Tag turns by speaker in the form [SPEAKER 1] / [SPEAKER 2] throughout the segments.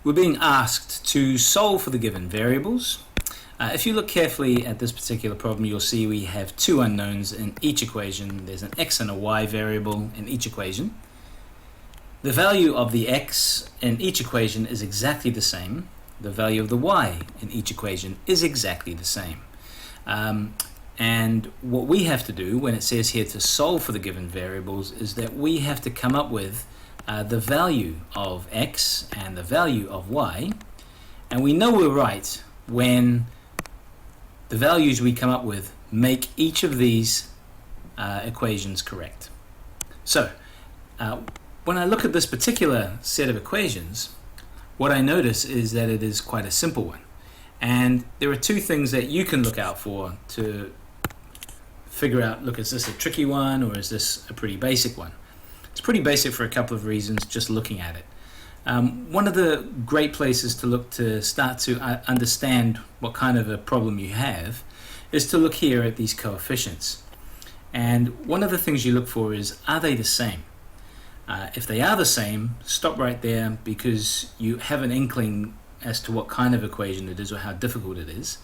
[SPEAKER 1] We're being asked to solve for the given variables. If you look carefully at this particular problem, you'll see we have two unknowns in each equation. There's an x and a y variable in each equation. The value of the x in each equation is exactly the same. The value of the y in each equation is exactly the same. And what we have to do when it says here to solve for the given variables is that we have to come up with the value of x and the value of y, and we know we're right when the values we come up with make each of these equations correct. So when I look at this particular set of equations, what I notice is that it is quite a simple one, and there are two things that you can look out for to figure out, look, is this a tricky one or is this a pretty basic one? It's pretty basic for a couple of reasons just looking at it. One of the great places to look to start to understand what kind of a problem you have is to look here at these coefficients. And one of the things you look for is, are they the same? If they are the same, stop right there, because you have an inkling as to what kind of equation it is or how difficult it is.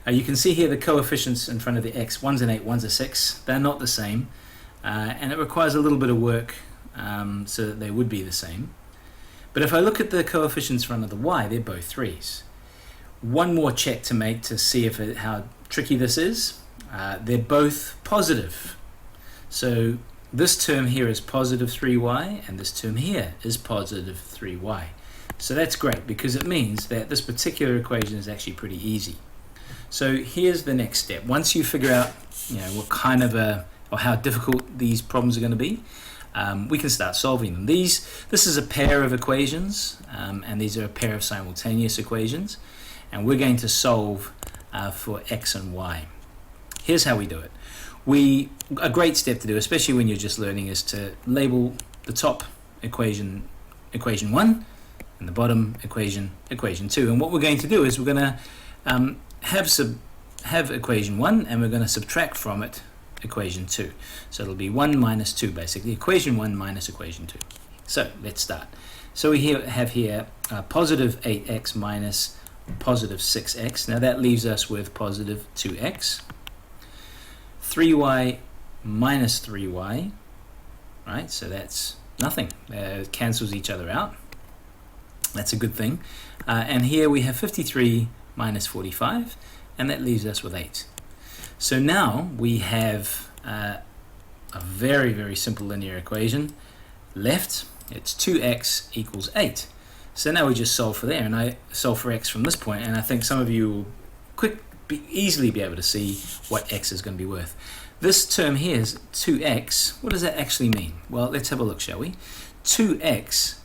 [SPEAKER 1] You can see here the coefficients in front of the x, one's an 8, one's a 6. They're not the same, and it requires a little bit of work so that they would be the same. But if I look at the coefficients in front of the y, they're both 3's. One more check to make to see how tricky this is. They're both positive. So this term here is positive 3y, and this term here is positive 3y. So that's great, because it means that this particular equation is actually pretty easy. So here's the next step. Once you figure out what kind of or how difficult these problems are going to be, we can start solving them. This is a pair of equations, and these are a pair of simultaneous equations, and we're going to solve for x and y. Here's how we do it. A great step to do, especially when you're just learning, is to label the top equation 1 and the bottom equation 2. And what we're going to do is we're going to have equation 1, and we're going to subtract from it equation 2. So it'll be 1 minus 2, basically. Equation 1 minus equation 2. So let's start. So we have here positive 8x minus positive 6x. Now that leaves us with positive 2x. 3y minus 3y. Right, so that's nothing. It cancels each other out. That's a good thing. And here we have 53 minus 45, and that leaves us with 8. So now we have a very, very simple linear equation left. It's 2x equals 8. So now we just solve for there, and I solve for x from this point, and I think some of you will easily be able to see what x is going to be worth. This term here is 2x. What does that actually mean? Well, let's have a look, shall we? 2x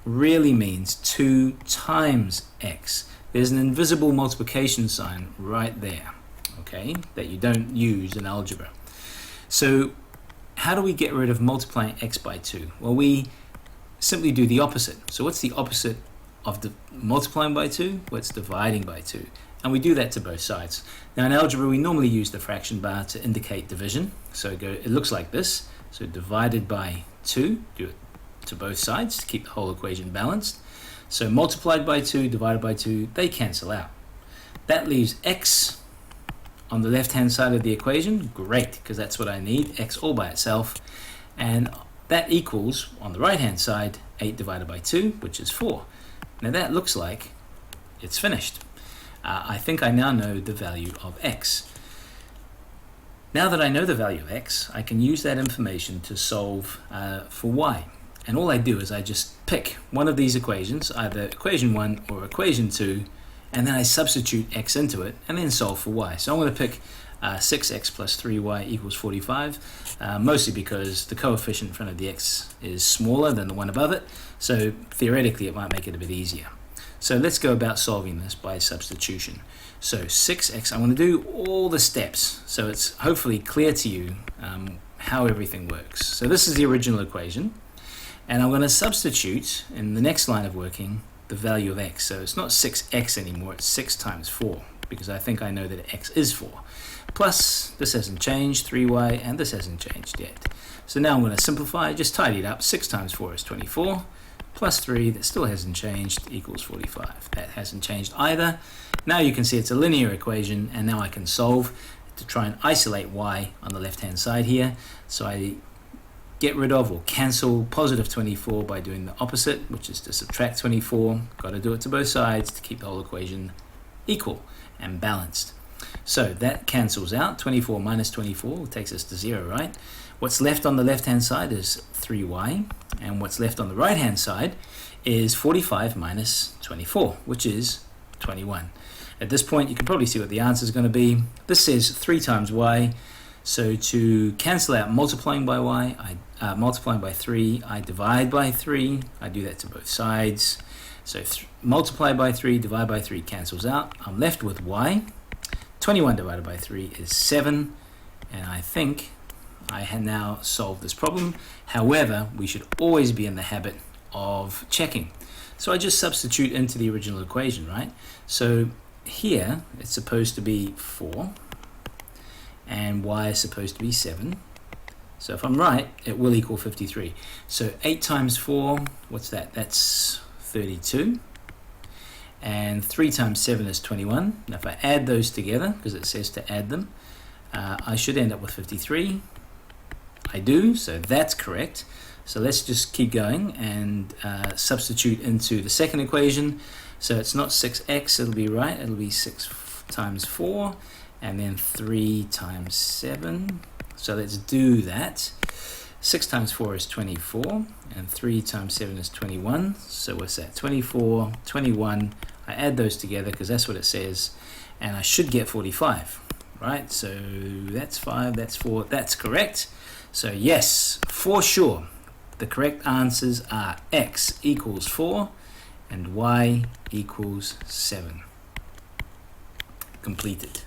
[SPEAKER 1] really means 2 times x. There's an invisible multiplication sign right there, okay, that you don't use in algebra. So how do we get rid of multiplying x by 2? Well, we simply do the opposite. So what's the opposite of multiplying by 2? Well, it's dividing by 2. And we do that to both sides. Now in algebra, we normally use the fraction bar to indicate division. So it looks like this. So divided by 2, do it to both sides to keep the whole equation balanced. So multiplied by 2, divided by 2, they cancel out. That leaves x on the left-hand side of the equation. Great, because that's what I need, x all by itself. And that equals, on the right-hand side, 8 divided by 2, which is 4. Now that looks like it's finished. I think I now know the value of x. Now that I know the value of x, I can use that information to solve for y. And all I do is I just pick one of these equations, either equation 1 or equation 2, and then I substitute x into it and then solve for y. So I'm going to pick 6x plus 3y equals 45, mostly because the coefficient in front of the x is smaller than the one above it, so theoretically it might make it a bit easier. So let's go about solving this by substitution. So 6x, I want to do all the steps so it's hopefully clear to you how everything works. So this is the original equation, and I'm going to substitute in the next line of working the value of x. So it's not 6x anymore, it's 6 times 4, because I think I know that x is 4. Plus, this hasn't changed, 3y, and this hasn't changed yet. So now I'm going to simplify, just tidy it up. 6 times 4 is 24. plus 3, that still hasn't changed, equals 45. That hasn't changed either. Now you can see it's a linear equation, and now I can solve to try and isolate y on the left-hand side here. So I get rid of or cancel positive 24 by doing the opposite, which is to subtract 24. Got to do it to both sides to keep the whole equation equal and balanced. So that cancels out. 24 minus 24 takes us to 0, right? What's left on the left-hand side is 3y, and what's left on the right-hand side is 45 minus 24, which is 21. At this point, you can probably see what the answer is going to be. This says 3 times y, so to cancel out multiplying by y, multiplying by 3, I divide by 3. I do that to both sides. So multiply by 3, divide by 3 cancels out. I'm left with y. 21 divided by 3 is 7, and I think I have now solved this problem. However, we should always be in the habit of checking. So I just substitute into the original equation, right? So here it's supposed to be 4, and y is supposed to be 7. So if I'm right, it will equal 53. So 8 times 4, what's that? That's 32. And 3 times 7 is 21. Now if I add those together, because it says to add them, I should end up with 53. I do, so that's correct. So let's just keep going and substitute into the second equation. So it's not 6x, it'll be right. It'll be 6 times 4, and then 3 times 7. So let's do that. 6 times 4 is 24, and 3 times 7 is 21. So what's that? 24, 21. I add those together because that's what it says, and I should get 45, right? So that's 5, that's 4, that's correct. So yes, for sure, the correct answers are x equals 4 and y equals 7. Completed.